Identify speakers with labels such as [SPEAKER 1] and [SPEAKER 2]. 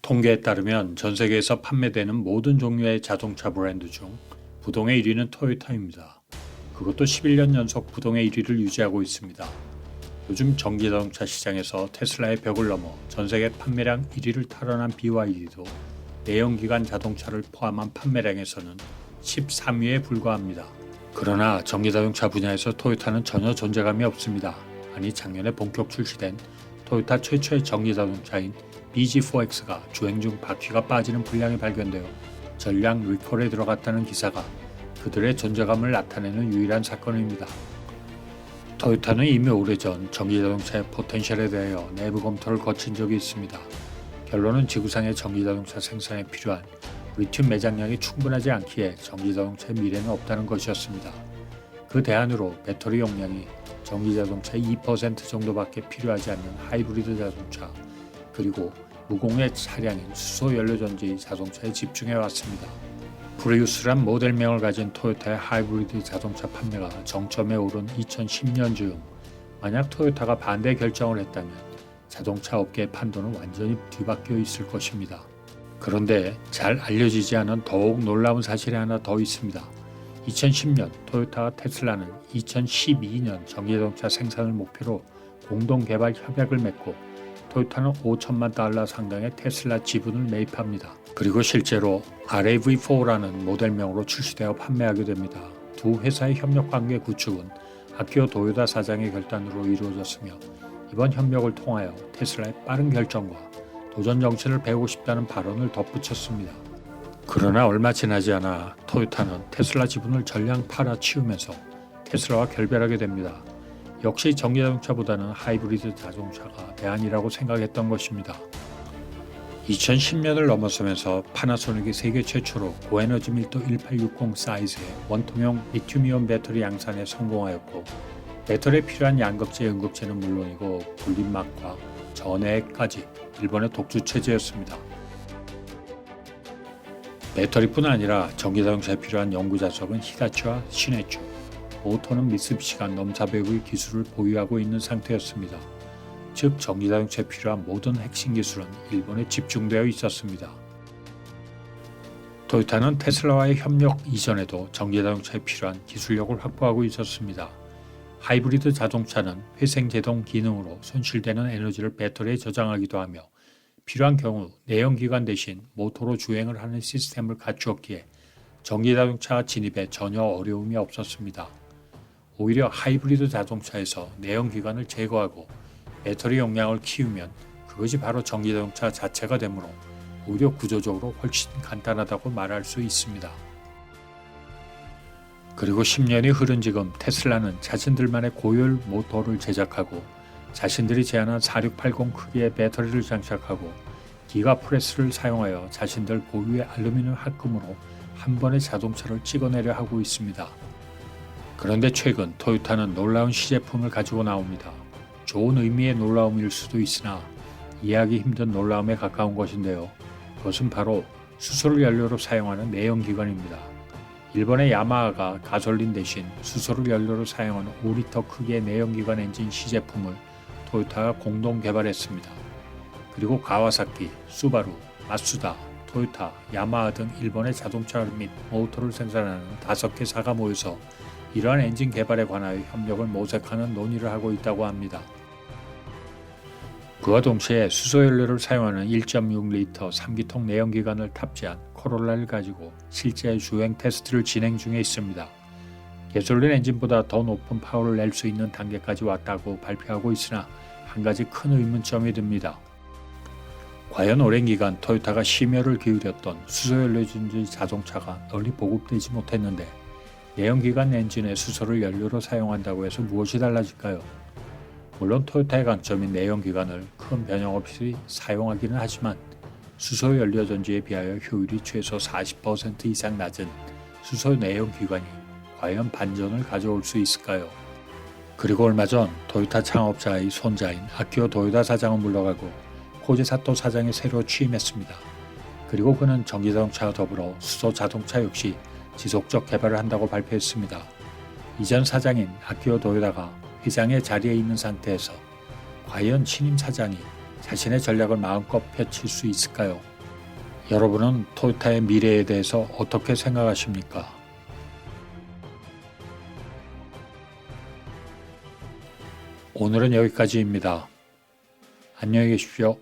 [SPEAKER 1] 통계에 따르면 전 세계에서 판매되는 모든 종류의 자동차 브랜드 중 부동의 1위는 토요타입니다. 그것도 11년 연속 부동의 1위를 유지하고 있습니다. 요즘 전기자동차 시장에서 테슬라의 벽을 넘어 전 세계 판매량 1위를 탈환한 BYD도 내연기관 자동차를 포함한 판매량에서는 13위에 불과합니다. 그러나 전기자동차 분야에서 토요타는 전혀 존재감이 없습니다. 아니 작년에 본격 출시된 토요타 최초의 전기자동차인 BG4X가 주행 중 바퀴가 빠지는 불량이 발견되어 전량 리콜에 들어갔다는 기사가 그들의 존재감을 나타내는 유일한 사건입니다. 토요타는 이미 오래전 전기자동차의 포텐셜에 대하여 내부 검토를 거친 적이 있습니다. 결론은 지구상의 전기자동차 생산에 필요한 리튬 매장량이 충분하지 않기에 전기자동차의 미래는 없다는 것이었습니다. 그 대안으로 배터리 용량이 전기자동차의 2% 정도밖에 필요하지 않는 하이브리드 자동차, 그리고 무공해 차량인 수소연료전지 자동차에 집중해 왔습니다. 프리우스란 모델명을 가진 토요타의 하이브리드 자동차 판매가 정점에 오른 2010년 중 만약 토요타가 반대 결정을 했다면 자동차 업계의 판도는 완전히 뒤바뀌어 있을 것입니다. 그런데 잘 알려지지 않은 더욱 놀라운 사실이 하나 더 있습니다. 2010년 토요타와 테슬라는 2012년 전기자동차 생산을 목표로 공동 개발 협약을 맺고 토요타는 5천만 달러 상당의 테슬라 지분을 매입합니다. 그리고 실제로 RAV4라는 모델명으로 출시되어 판매하게 됩니다. 두 회사의 협력 관계 구축은 아키오 도요다 사장의 결단으로 이루어졌으며 이번 협력을 통하여 테슬라의 빠른 결정과 도전 정신을 배우고 싶다는 발언을 덧붙였습니다. 그러나 얼마 지나지 않아 토요타는 테슬라 지분을 전량 팔아치우면서 테슬라와 결별하게 됩니다. 역시 전기자동차보다는 하이브리드 자동차가 대안이라고 생각했던 것입니다. 2010년을 넘어서면서 파나소닉이 세계 최초로 고에너지 밀도 1860 사이즈의 원통형 리튬이온 배터리 양산에 성공하였고 배터리에 필요한 양극재, 음극재는 물론이고 분리막과 전해까지 일본의 독주 체제였습니다. 배터리뿐 아니라 전기자동차에 필요한 연구 자석은 히다치와 시네추, 모터는 미쓰비시가 넘사벽의 기술을 보유하고 있는 상태였습니다. 즉 전기자동차에 필요한 모든 핵심 기술은 일본에 집중되어 있었습니다. 토요타는 테슬라와의 협력 이전에도 전기자동차에 필요한 기술력을 확보하고 있었습니다. 하이브리드 자동차는 회생제동 기능으로 손실되는 에너지를 배터리에 저장하기도 하며 필요한 경우 내연기관 대신 모터로 주행을 하는 시스템을 갖추었기에 전기자동차 진입에 전혀 어려움이 없었습니다. 오히려 하이브리드 자동차에서 내연기관을 제거하고 배터리 용량을 키우면 그것이 바로 전기자동차 자체가 되므로 오히려 구조적으로 훨씬 간단하다고 말할 수 있습니다. 그리고 10년이 흐른 지금 테슬라는 자신들만의 고효율 모터를 제작하고 자신들이 제안한 4680 크기의 배터리를 장착하고 기가프레스를 사용하여 자신들 고유의 알루미늄 합금으로 한 번에 자동차를 찍어내려 하고 있습니다. 그런데 최근 토요타는 놀라운 시제품을 가지고 나옵니다. 좋은 의미의 놀라움일 수도 있으나 이해하기 힘든 놀라움에 가까운 것인데요. 그것은 바로 수소를 연료로 사용하는 내연기관입니다. 일본의 야마하가 가솔린 대신 수소를 연료로 사용하는 5리터 크기의 내연기관 엔진 시제품을 토요타가 공동 개발했습니다. 그리고 가와사키, 수바루, 마쓰다, 토요타, 야마하 등 일본의 자동차 및 모터를 생산하는 5개사가 모여서 이러한 엔진 개발에 관하여 협력을 모색하는 논의를 하고 있다고 합니다. 그와 동시에 수소연료를 사용하는 1.6리터 3기통 내연기관을 탑재한 코롤라를 가지고 실제 주행 테스트를 진행 중에 있습니다. 가솔린 엔진보다 더 높은 파워를 낼 수 있는 단계까지 왔다고 발표하고 있으나 한 가지 큰 의문점이 듭니다. 과연 오랜 기간 토요타가 심혈을 기울였던 수소연료전지 자동차가 널리 보급되지 못했는데 내연기관 엔진에 수소를 연료로 사용한다고 해서 무엇이 달라질까요? 물론 토요타의 강점인 내연기관을 큰 변형 없이 사용하기는 하지만 수소연료전지에 비하여 효율이 최소 40% 이상 낮은 수소 내연기관이 과연 반전을 가져올 수 있을까요? 그리고 얼마 전 토요타 창업자의 손자인 아키오 도요다 사장은 물러가고 코지 사토 사장이 새로 취임했습니다. 그리고 그는 전기자동차와 더불어 수소자동차 역시 지속적 개발을 한다고 발표했습니다. 이전 사장인 아키오 도요다가 회장의 자리에 있는 상태에서 과연 신임 사장이 자신의 전략을 마음껏 펼칠 수 있을까요? 여러분은 토요타의 미래에 대해서 어떻게 생각하십니까? 오늘은 여기까지입니다. 안녕히 계십시오.